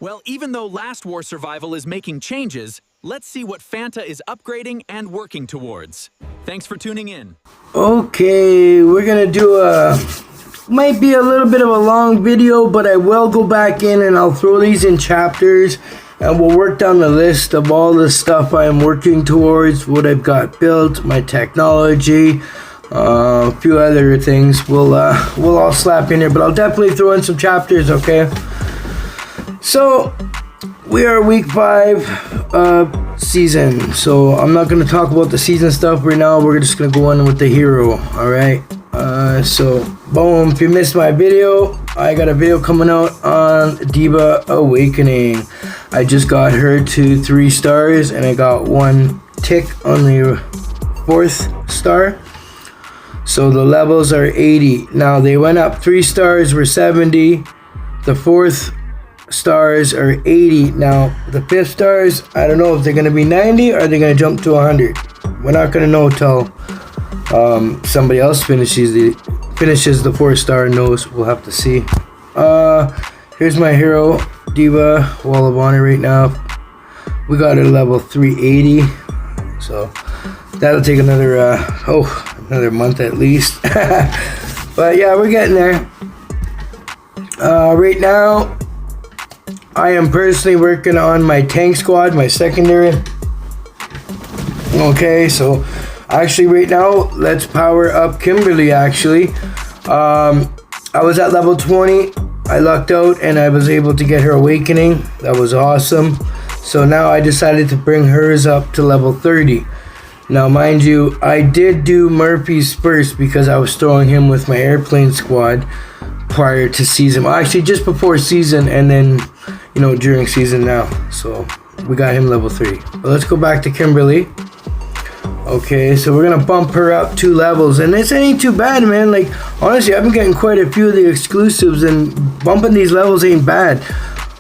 Well, even though Last War Survival is making changes, let's see what Fanta is upgrading and working towards. Thanks for tuning in. Okay, we're gonna do might be a little bit of a long video, but I will go back in and I'll throw these in chapters and we'll work down the list of all the stuff I'm working towards, what I've got built, my technology, a few other things we'll all slap in here, but I'll definitely throw in some chapters, okay? So we are week 5 season, so I'm not going to talk about the season stuff right now. We're just going to go on with the hero. All right, so boom, if you missed my video, I got a video coming out on Diva Awakening. I just got her to 3 stars and I got 1 tick on the 4th star, so the levels are 80 now. They went up 3 stars were 70, the 4th stars are 80 now. The 5th stars, I don't know if they're gonna be 90 or they're gonna jump to 100. We're not gonna know till somebody else finishes the 4th star and knows. We'll have to see. Here's my hero, Diva, Wall of Honor right now. We got her level 380, so that'll take another month at least. But yeah, we're getting there. Right now I am personally working on my tank squad, my secondary. Okay, so actually right now, let's power up Kimberly actually. I was at level 20, I lucked out and I was able to get her awakening. That was awesome. So now I decided to bring hers up to level 30. Now mind you, I did do Murphy's first because I was throwing him with my airplane squad prior to season. Well, actually just before season and then during season now. So we got him level 3. But let's go back to Kimberly. Okay, so we're gonna bump her up 2 levels, and this ain't too bad, man. Like honestly, I've been getting quite a few of the exclusives, and bumping these levels ain't bad.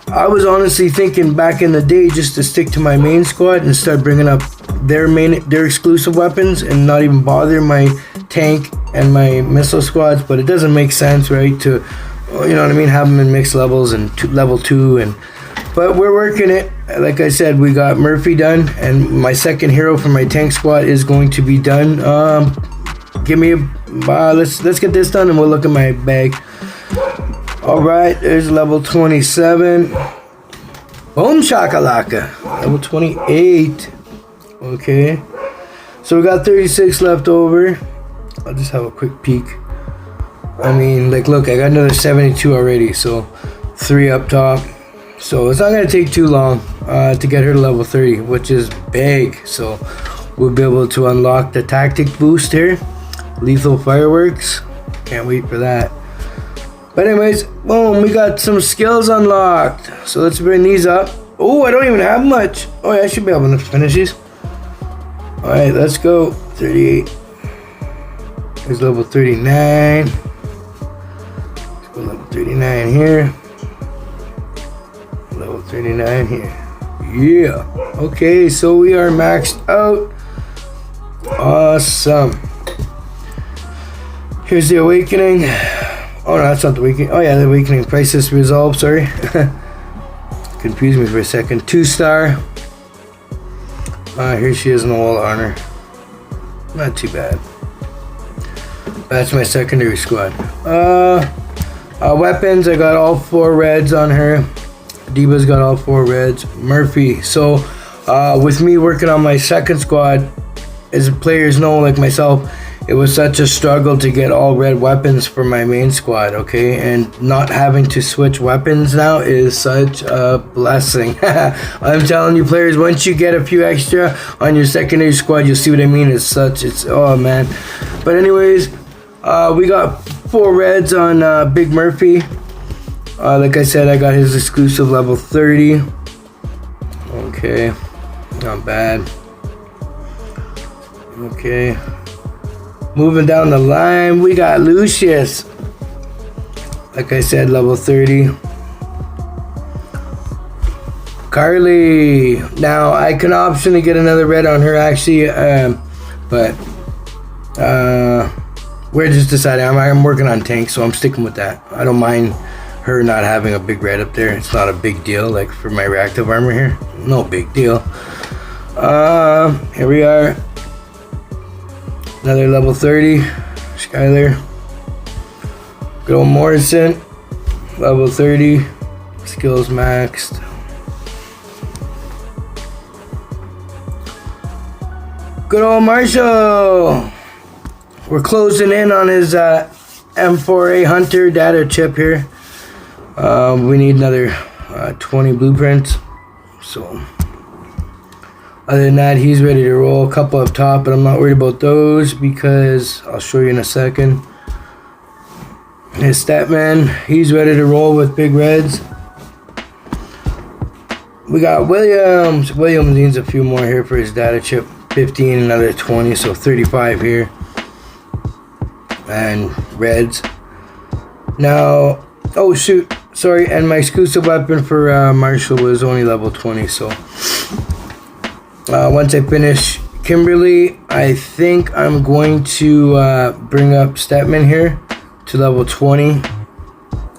I was honestly thinking back in the day just to stick to my main squad and start bringing up their exclusive weapons and not even bother my tank and my missile squads, but it doesn't make sense, right, to have them in mixed levels and level 2. But we're working it. Like I said, we got Murphy done, and my second hero for my tank squad is going to be done. Give me let's get this done and we'll look at my bag. All right, there's level 27. Boom shakalaka. Level 28. Okay, so we got 36 left over. I'll just have a quick peek. I mean, like, look, I got another 72 already, so 3 up top. So it's not going to take too long to get her to level 30, which is big. So we'll be able to unlock the tactic boost here. Lethal fireworks. Can't wait for that. But anyways, boom, we got some skills unlocked. So let's bring these up. Oh, I don't even have much. Oh, yeah, I should be able to finish these. All right, let's go. 38. Here's level 39. Let's go level 39 here. Level 39 here. Yeah. Okay, so we are maxed out. Awesome. Here's the awakening. Oh no, that's not the awakening. Oh yeah, the awakening crisis resolved. Sorry. Confused me for a second. 2 star. Here she is in the wall of honor. Not too bad. That's my secondary squad. Weapons, I got all 4 reds on her. Diva's got all 4 reds. Murphy. So with me working on my second squad, as players know, like myself, it was such a struggle to get all red weapons for my main squad, okay? And not having to switch weapons now is such a blessing. I'm telling you, players, once you get a few extra on your secondary squad, you'll see what I mean. Oh man. But anyways, we got 4 reds on Big Murphy. Like I said, I got his exclusive level 30. Okay, not bad. Okay, moving down the line, we got Lucius. Like I said, level 30. Carly. Now I can optionally get another red on her actually, but we're just deciding. I'm working on tank, so I'm sticking with that. I don't mind her not having a big red up there. It's not a big deal. Like for my reactive armor here, no big deal. Here we are. Another level 30, Skylar. Good old Morrison, level 30, skills maxed. Good old Marshall. We're closing in on his M4A Hunter data chip here. We need another 20 blueprints. So other than that, he's ready to roll. A couple up top, but I'm not worried about those because I'll show you in a second. His Statman, he's ready to roll with big reds. We got Williams. Williams needs a few more here for his data chip. 15, another 20, so 35 here. And reds. Now, oh shoot, sorry, and my exclusive weapon for Marshall was only level 20, so once I finish Kimberly, I think I'm going to bring up Statman here to level 20,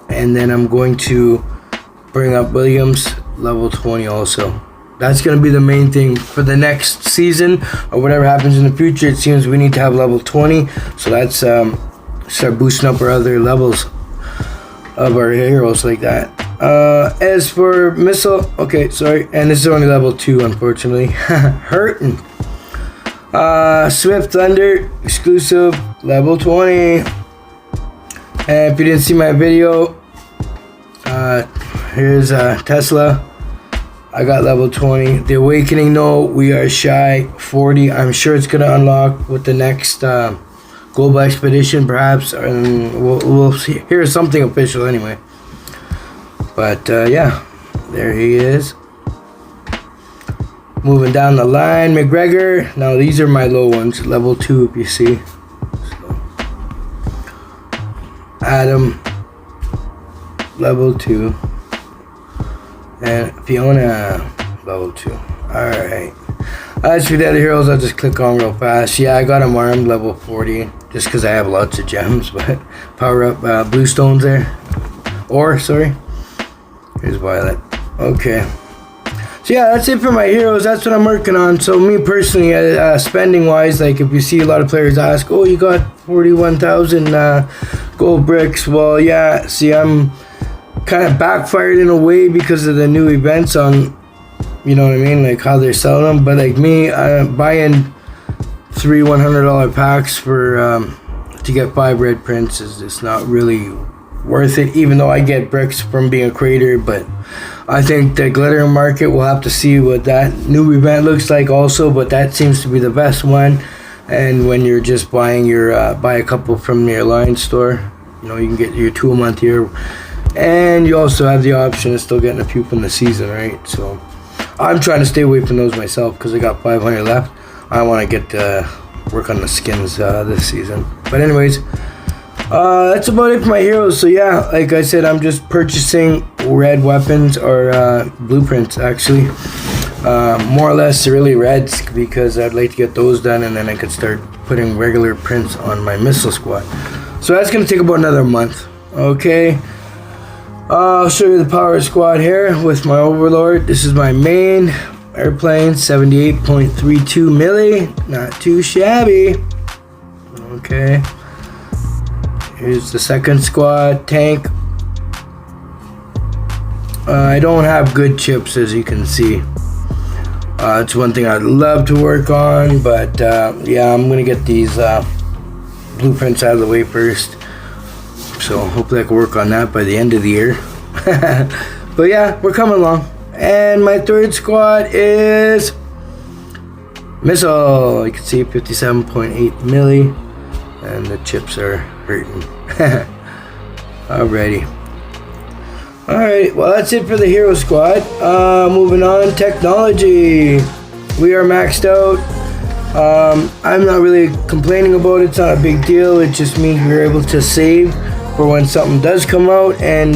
and then I'm going to bring up Williams level 20 also. That's going to be the main thing for the next season or whatever happens in the future. It seems we need to have level 20, so that's start boosting up our other levels of our heroes like that. As for missile, okay, sorry, and this is only level 2 unfortunately. Hurting. Swift Thunder exclusive level 20. And if you didn't see my video, here's Tesla. I got level 20. The Awakening, no, we are shy 40. I'm sure it's gonna unlock with the next global expedition, perhaps, and we'll see. Here's something official anyway. But yeah, there he is. Moving down the line, McGregor. Now these are my low ones, level 2 if you see. So, Adam, level 2. And Fiona, level 2. Alright. As for the other heroes, I'll just click on real fast. Yeah, I got him armed, level 40. Just because I have lots of gems. But power up blue stones there. Or, sorry. Here's Violet. Okay. So yeah, that's it for my heroes. That's what I'm working on. So me personally, spending wise, like if you see a lot of players ask, oh, you got 41,000 gold bricks. Well, yeah, see, I'm kind of backfired in a way because of the new events on, you know what I mean, like how they're selling them. But like me, buying 3 $100 packs for to get 5 red prints is just not really worth it, even though I get bricks from being a creator. But I think the glittering market, we'll have to see what that new event looks like also, but that seems to be the best one. And when you're just buying your buy a couple from your Alliance store, you know, you can get your 2 a month here. And you also have the option of still getting a few from the season, right? So I'm trying to stay away from those myself because I got 500 left. I want to get work on the skins this season. But anyways, that's about it for my heroes. So yeah, like I said, I'm just purchasing red weapons or blueprints actually. More or less really reds because I'd like to get those done, and then I could start putting regular prints on my missile squad. So that's going to take about another month. Okay. I'll show you the power squad here with my Overlord. This is my main airplane, 78.32 milli. Not too shabby. Okay. Here's the second squad, tank. I don't have good chips, as you can see. It's one thing I'd love to work on, but yeah, I'm gonna get these blueprints out of the way first. So hopefully I can work on that by the end of the year. But yeah, we're coming along. And my third squad is missile. You can see 57.8 milli, and the chips are hurting. Alrighty. Alright, well that's it for the hero squad. Moving on, technology. We are maxed out. I'm not really complaining about it. It's not a big deal. It just means we're able to save for when something does come out, and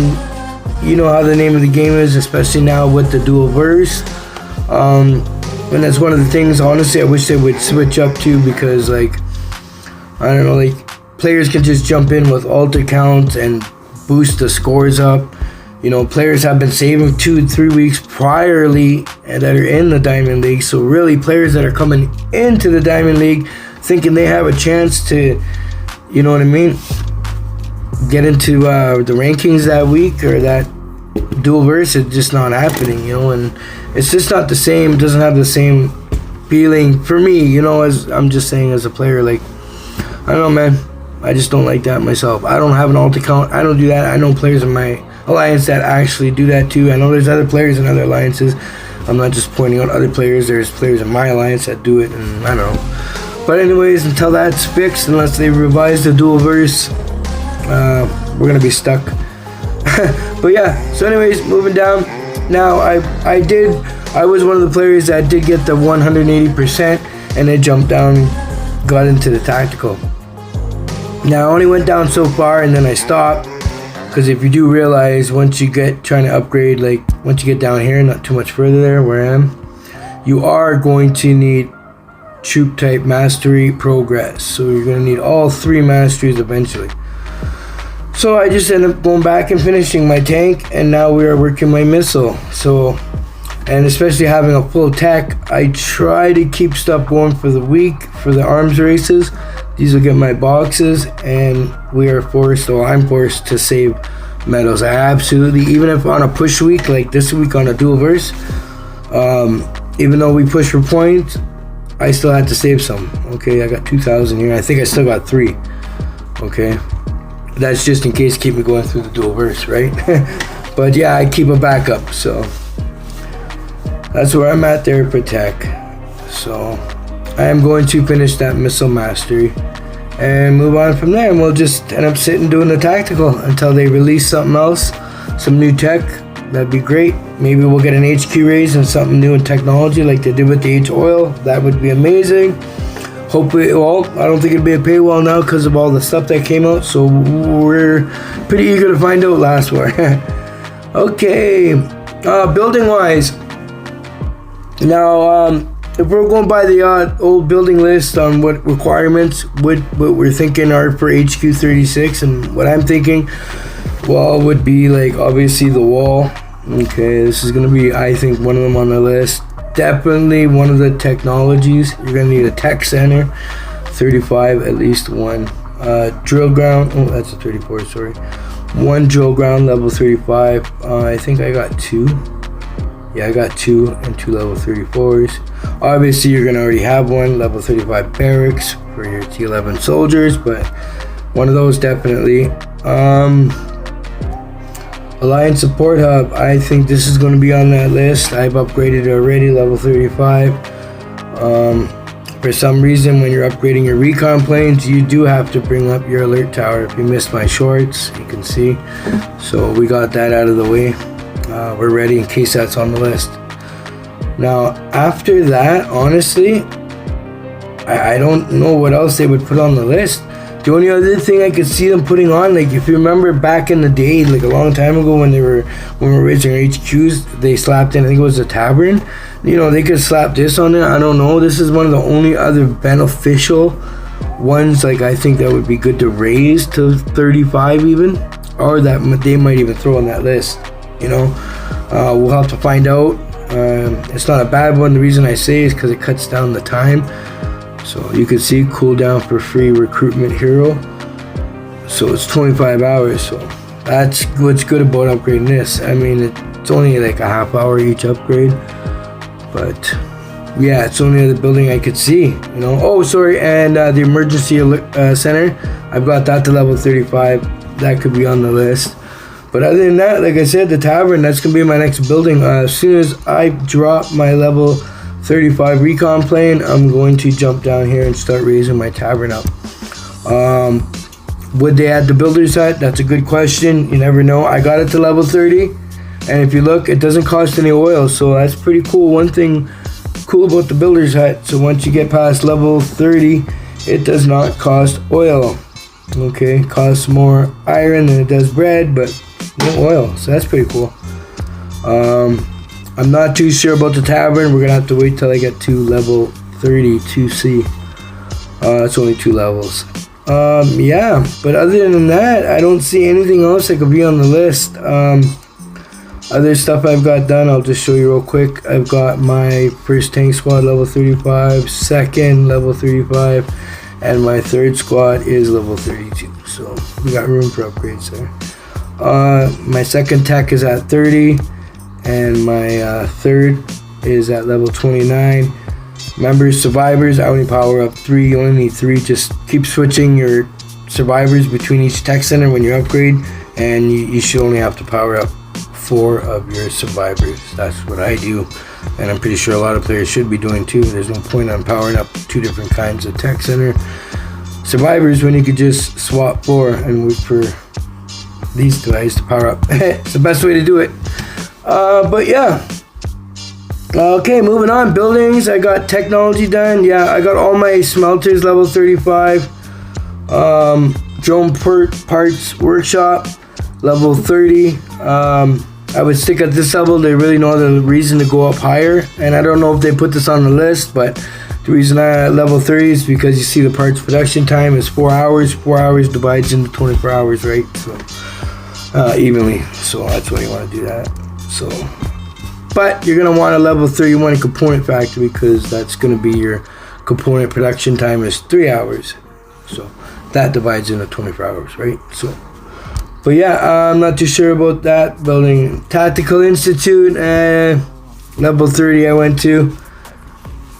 you know how the name of the game is, especially now with the dual verse. And that's one of the things, honestly, I wish they would switch up to, because like, I don't know, like players can just jump in with alt accounts and boost the scores up. players have been saving 2 to 3 weeks priorly and that are in the Diamond League. So really, players that are coming into the Diamond League thinking they have a chance to, you know what I mean, get into the rankings that week or that dual verse, it's just not happening, and it's just not the same. It doesn't have the same feeling for me, as I'm just saying as a player. Like, I don't know, man. I just don't like that myself. I don't have an alt account. I don't do that. I know players in my alliance that actually do that too. I know there's other players in other alliances. I'm not just pointing out other players. There's players in my alliance that do it, and I don't know. But anyways, until that's fixed, unless they revise the dual verse, we're gonna be stuck. But yeah, so anyways, moving down. Now I was one of the players that did get the 180% and then jumped down, got into the tactical. Now I only went down so far and then I stopped, because if you do realize, once you get trying to upgrade, like once you get down here, not too much further there where I am, you are going to need troop type mastery progress. So you're going to need all 3 masteries eventually. So I just ended up going back and finishing my tank, and now we are working my missile. So, and especially having a full tech, I try to keep stuff going for the week for the arms races. These will get my boxes, and we are forced, or I'm forced to save medals. I absolutely, even if on a push week like this week on a dual verse, even though we push for points, I still had to save some. Okay, I got 2,000 here. I think I still got 3. Okay. That's just in case, keep me going through the dual verse, right? But yeah, I keep a backup, so that's where I'm at there for tech. So I am going to finish that missile mastery and move on from there, and we'll just end up sitting doing the tactical until they release something else, some new tech. That'd be great. Maybe we'll get an HQ raise and something new in technology like they did with the H-oil. That would be amazing. Hopefully, well, I don't think it'd be a paywall now because of all the stuff that came out, so we're pretty eager to find out last war. Okay, building wise, now if we're going by the old building list on what requirements, what we're thinking are for HQ 36, and what I'm thinking, well, would be like obviously the wall. Okay, this is gonna be, I think, one of them on the list. Definitely one of the technologies. You're gonna need a tech center, 35, at least one. Drill ground, oh, that's a 34, sorry. One drill ground, level 35. I think I got 2. Yeah, I got 2 and 2 level 34s. Obviously, you're gonna already have one, level 35 barracks for your T11 soldiers, but one of those definitely. Alliance Support Hub, I think this is going to be on that list. I've upgraded it already, level 35. For some reason, when you're upgrading your recon planes, you do have to bring up your alert tower. If you missed my shorts, you can see. So we got that out of the way. We're ready in case that's on the list. Now, after that, honestly, I don't know what else they would put on the list. The only other thing I could see them putting on, like if you remember back in the day, like a long time ago when we were raising our HQs, they slapped in, I think it was a tavern. They could slap this on it. I don't know. This is one of the only other beneficial ones. Like I think that would be good to raise to 35 even, or that they might even throw on that list. We'll have to find out. It's not a bad one. The reason I say is because it cuts down the time. So you can see cooldown for free recruitment hero. So it's 25 hours. So that's what's good about upgrading this. I mean, it's only like a half hour each upgrade. But yeah, it's only the building I could see. Oh, sorry. And the emergency center, I've got that to level 35. That could be on the list. But other than that, like I said, the tavern, that's going to be my next building. As soon as I drop my level 35 recon plane, I'm going to jump down here and start raising my tavern up. Would they add the builder's hut? That's a good question. You never know. I got it to level 30, and if you look, it doesn't cost any oil, so that's pretty cool. One thing cool about the builder's hut, so once you get past level 30, it does not cost oil. Okay, it costs more iron than it does bread, but no oil, so that's pretty cool. I'm not too sure about the tavern. We're gonna have to wait till I get to level 32C. It's only 2 levels. Yeah, but other than that, I don't see anything else that could be on the list. Other stuff I've got done, I'll just show you real quick. I've got my first tank squad level 35, second level 35, and my third squad is level 32. So we got room for upgrades there. My second tech is at 30, and my third is at level 29. Remember, survivors, I only power up 3. You only need 3. Just keep switching your survivors between each tech center when you upgrade, and you should only have to power up 4 of your survivors. That's what I do, and I'm pretty sure a lot of players should be doing too. There's no point on powering up 2 different kinds of tech center survivors when you could just swap 4 and wait for these guys to power up. It's the best way to do it. But yeah. Okay, moving on. Buildings, I got technology done. Yeah, I got all my smelters level 35. Drone parts workshop level 30. I would stick at this level. They really know the reason to go up higher, and I don't know if they put this on the list, but the reason I'm at level 30 is because you see the parts production time is 4 hours. 4 hours divides into 24 hours, right? So evenly. So that's why you want to do that. So, but you're gonna want a level 31 component factory because that's gonna be your component production time is 3 hours. So that divides into 24 hours, right? So. But yeah, I'm not too sure about that. Building Tactical Institute, level 30 I went to.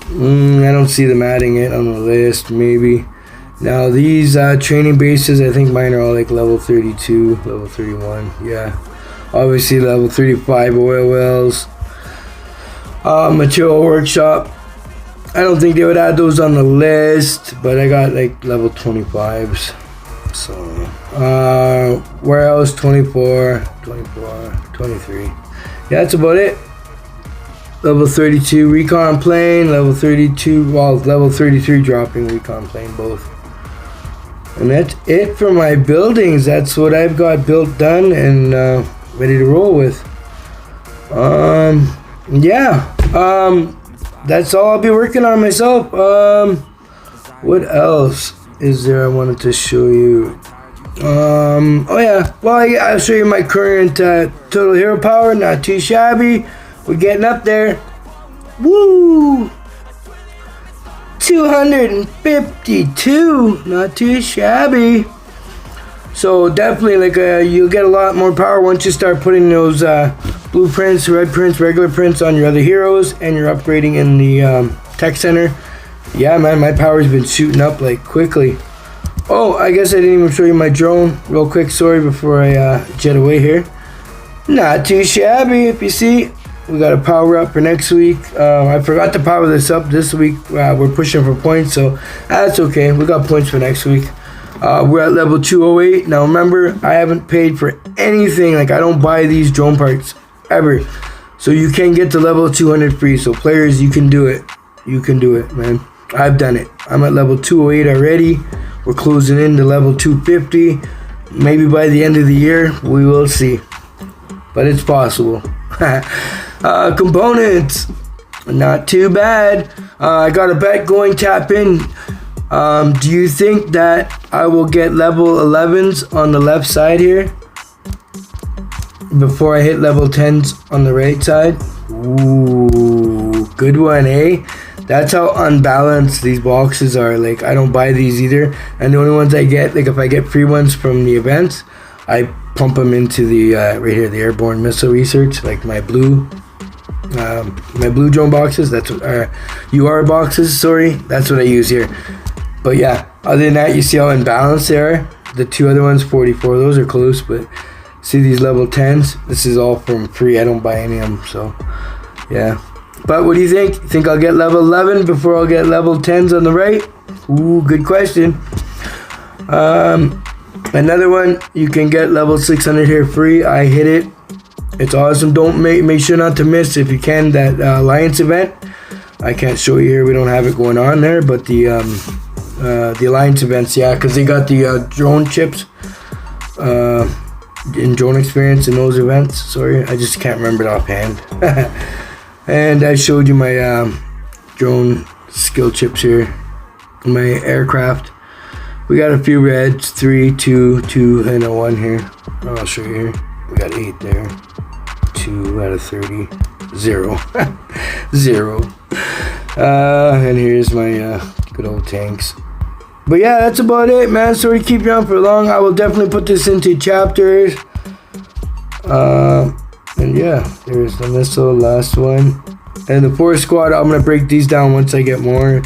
I don't see them adding it on the list, maybe. Now these training bases, I think mine are all like level 32, level 31, yeah. Obviously level 35 oil wells. Material workshop. I don't think they would add those on the list, but I got like level 25s. So, warehouse 24, 23. Yeah, that's about it. Level 32 recon plane, level 32, well, level 33 dropping recon plane both. And that's it for my buildings. That's what I've got built, done, and ready to roll with. Yeah, that's all I'll be working on myself. What else is there I wanted to show you? Oh yeah, well, I'll show you my current total hero power. Not too shabby. We're getting up there. Woo! 252. Not too shabby. So definitely, like, you'll get a lot more power once you start putting those blueprints, red prints, regular prints on your other heroes, and you're upgrading in the tech center. Yeah, man, my power's been shooting up like quickly. Oh, I guess I didn't even show you my drone. Real quick, sorry, before I jet away here. Not too shabby, if you see. We got a power up for next week. I forgot to power this up this week. We're pushing for points, so that's okay. We got points for next week. We're at level 208. Now remember, I haven't paid for anything. Like, I don't buy these drone parts ever. So you can get to level 200 free. So players, you can do it. You can do it, man. I've done it. I'm at level 208 already. We're closing in to level 250. Maybe by the end of the year, we will see. But it's possible. Components. Not too bad. I got a bet going, tap in. Do you think that I will get level 11s on the left side here before I hit level 10s on the right side? Ooh, good one, eh? That's how unbalanced these boxes are. Like, I don't buy these either, and the only ones I get, like if I get free ones from the events, I pump them into the right here, the airborne missile research, like my blue drone boxes. That's what UR boxes, sorry, that's what I use here. But yeah, other than that, you see how unbalanced they are. The two other ones, 44, those are close, but see these level 10s, this is all from free. I don't buy any of them, so yeah. But what do you think? Think I'll get level 11 before I'll get level 10s on the right? Ooh, good question. Another one, you can get level 600 here free. I hit it. It's awesome. Don't make sure not to miss, if you can, that Alliance event. I can't show you here. We don't have it going on there, but the Alliance events, yeah, because they got the drone chips in drone experience in those events. Sorry, I just can't remember it offhand. And I showed you my drone skill chips here, my aircraft. We got a few reds, 3, 2, 2, and a 1 here. I'll show you here. We got 8 there. 2 out of 30. 0. 0. And here's my good old tanks. But yeah, that's about it, man. Sorry to keep you on for long. I will definitely put this into chapters. And yeah, there's the missile, last one. And the force squad, I'm gonna break these down once I get more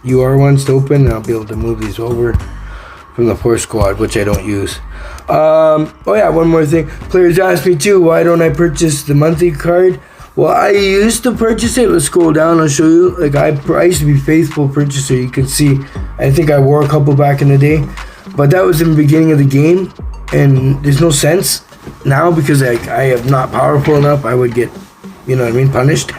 UR ones to open, and I'll be able to move these over from the force squad, which I don't use. Oh yeah, one more thing. Players ask me too, why don't I purchase the monthly card? Well, I used to purchase it. Let's scroll down, I'll show you. Like I used to be faithful purchaser. You can see, I think I wore a couple back in the day, but that was in the beginning of the game, and there's no sense now because I am not powerful enough. I would get, you know what I mean, punished.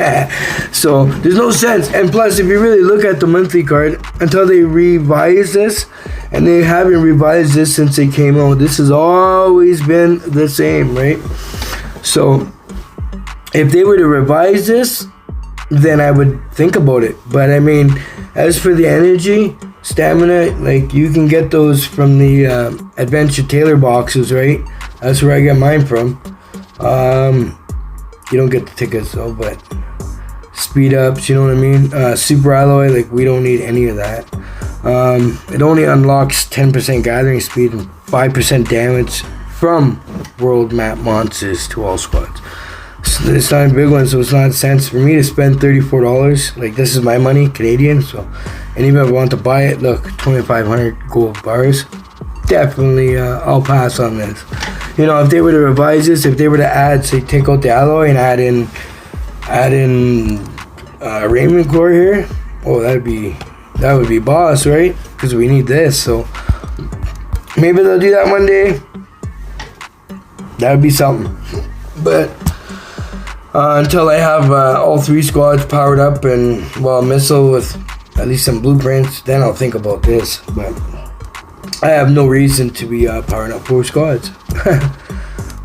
So there's no sense. And plus, if you really look at the monthly card, until they revise this, and they haven't revised this since they came out, this has always been the same, right? So if they were to revise this, then I would think about it. But I mean, as for the energy, stamina, like you can get those from the Adventure Tailor boxes, right? That's where I get mine from. You don't get the tickets though, but speed ups, you know what I mean? Super alloy, like we don't need any of that. It only unlocks 10% gathering speed and 5% damage from world map monsters to all squads. So it's not a big one, so it's not sense for me to spend $34. Like this is my money, Canadian. So, and even if I want to buy it, look, 2,500 gold bars. Definitely, I'll pass on this. You know, if they were to revise this, if they were to add, say, take out the alloy and add in Raymond core here, oh, that would be boss, right? Because we need this. So maybe they'll do that one day. That would be something. But until I have all 3 squads powered up and, well, missile with at least some blueprints, then I'll think about this. But I have no reason to be powering up 4 squads.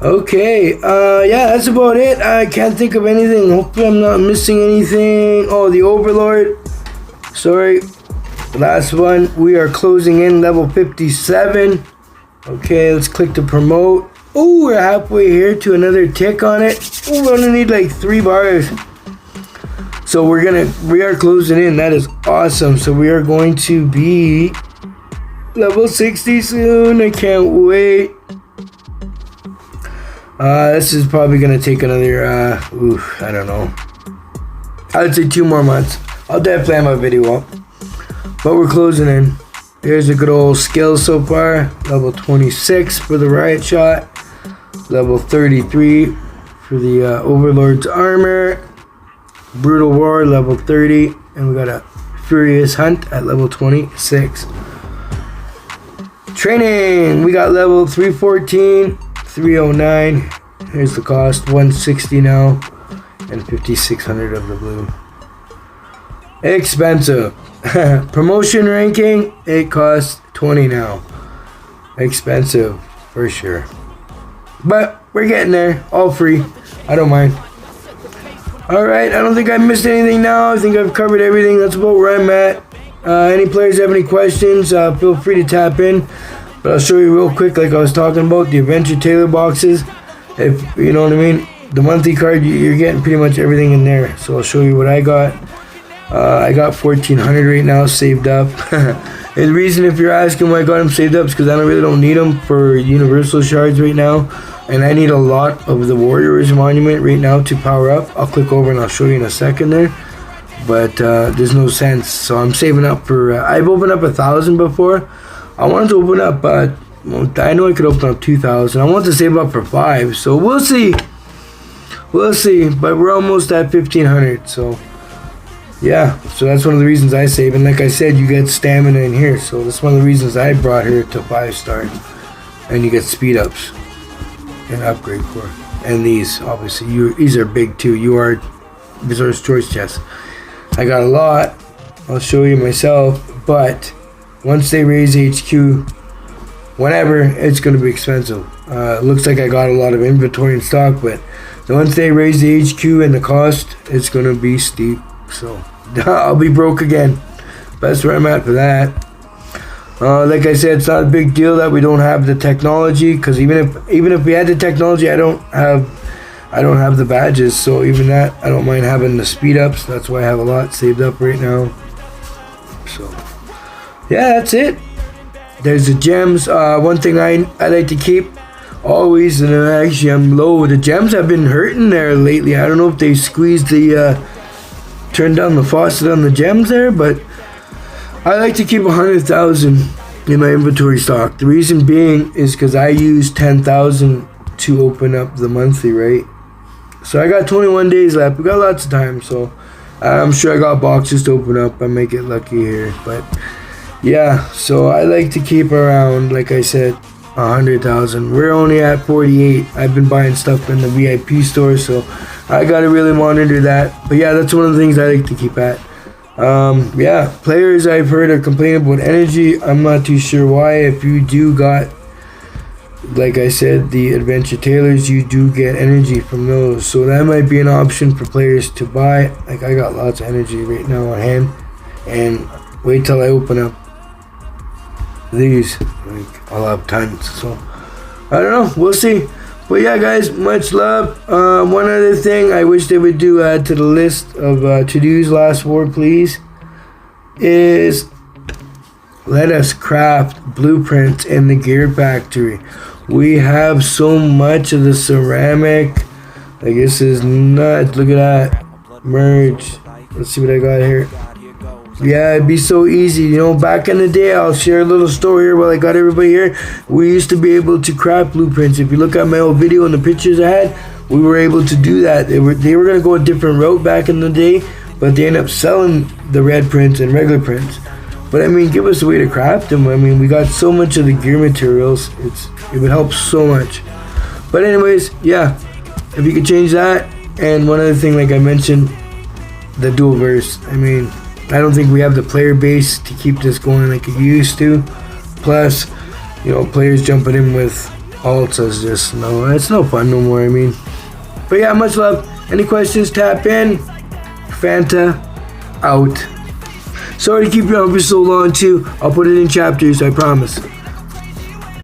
Okay, yeah, that's about it. I can't think of anything. Hopefully I'm not missing anything. Oh, the Overlord. Sorry. Last one. We are closing in level 57. Okay, let's click to promote. Oh, we're halfway here to another tick on it. Oh, we only need like 3 bars. So we are closing in. That is awesome. So we are going to be level 60 soon. I can't wait. This is probably gonna take another I don't know, I would say 2 more months. I'll definitely have my video up, but we're closing in. Here's a good old skill so far. Level 26 for the riot shot, level 33 for the Overlord's armor, brutal war level 30, and we got a furious hunt at level 26. Training, we got level 314, 309. Here's the cost, 160 now, and 5,600 of the blue. Expensive. Promotion ranking, it costs 20 now. Expensive for sure, but we're getting there. All free, I don't mind. All right, I don't think I missed anything now. I think I've covered everything. That's about where I'm at. Any players have any questions, feel free to tap in. But I'll show you real quick, like I was talking about, the Adventure Tailor boxes. If you know what I mean, the monthly card, you're getting pretty much everything in there. So I'll show you what I got. I got 1,400 right now saved up. And the reason, if you're asking why I got them saved up, is because I really don't need them for universal shards right now. And I need a lot of the Warriors Monument right now to power up. I'll click over and I'll show you in a second there. But there's no sense. So I'm saving up for, I've opened up 1,000 before. I wanted to open up, I know I could open up 2,000. I want to save up for 5, so we'll see. We'll see, but we're almost at 1,500, so yeah. So that's one of the reasons I save, and like I said, you get stamina in here, so that's one of the reasons I brought her to 5-star. And you get speed ups and upgrade core. And these, obviously, these are big too. You are Resource Choice chests. I got a lot. I'll show you myself, but once they raise HQ, whenever, it's going to be expensive. Looks like I got a lot of inventory in stock, but once they raise the HQ and the cost, it's going to be steep. So I'll be broke again. That's where I'm at for that. Like I said, it's not a big deal that we don't have the technology, because even if we had the technology, I I don't have the badges, so even that, I don't mind having the speed ups. That's why I have a lot saved up right now. So, yeah, that's it. There's the gems. One thing I like to keep always, and actually I'm low. The gems have been hurting there lately. I don't know if they squeezed the, turned down the faucet on the gems there, but I like to keep 100,000 in my inventory stock. The reason being is because I use 10,000 to open up the monthly, right? So I got 21 days left. We got lots of time, so I'm sure I got boxes to open up. I may get lucky here, but yeah. So I like to keep around, like I said, 100,000. We're only at 48. I've been buying stuff in the VIP store, so I gotta really monitor that. But yeah, that's one of the things I like to keep at. Yeah, players I've heard are complaining about energy. I'm not too sure why. If you do got, like I said, the adventure tailors, you do get energy from those, so that might be an option for players to buy. Like, I got lots of energy right now on hand, and wait till I open up these, like, I'll have tons. So I don't know, we'll see. But yeah, guys, much love. One other thing I wish they would do, add to the list of to-dos last war, please, is let us craft blueprints in the gear factory. We have so much of the ceramic. Like, this is nuts. Look at that. Merge. Let's see what I got here. Yeah, it'd be so easy. You know, back in the day, I'll share a little story here while I got everybody here. We used to be able to craft blueprints. If you look at my old video and the pictures I had, we were able to do that. They were going to go a different route back in the day, but they ended up selling the red prints and regular prints. But I mean, give us a way to craft them. I mean, we got so much of the gear materials. It would help so much. But anyways, yeah, if you could change that. And one other thing, like I mentioned, the dual verse. I mean, I don't think we have the player base to keep this going like it used to. Plus, you know, players jumping in with alts is just, no, it's no fun no more, I mean. But yeah, much love. Any questions, tap in. Fanta out. Sorry to keep you on for so long too. I'll put it in chapters, I promise.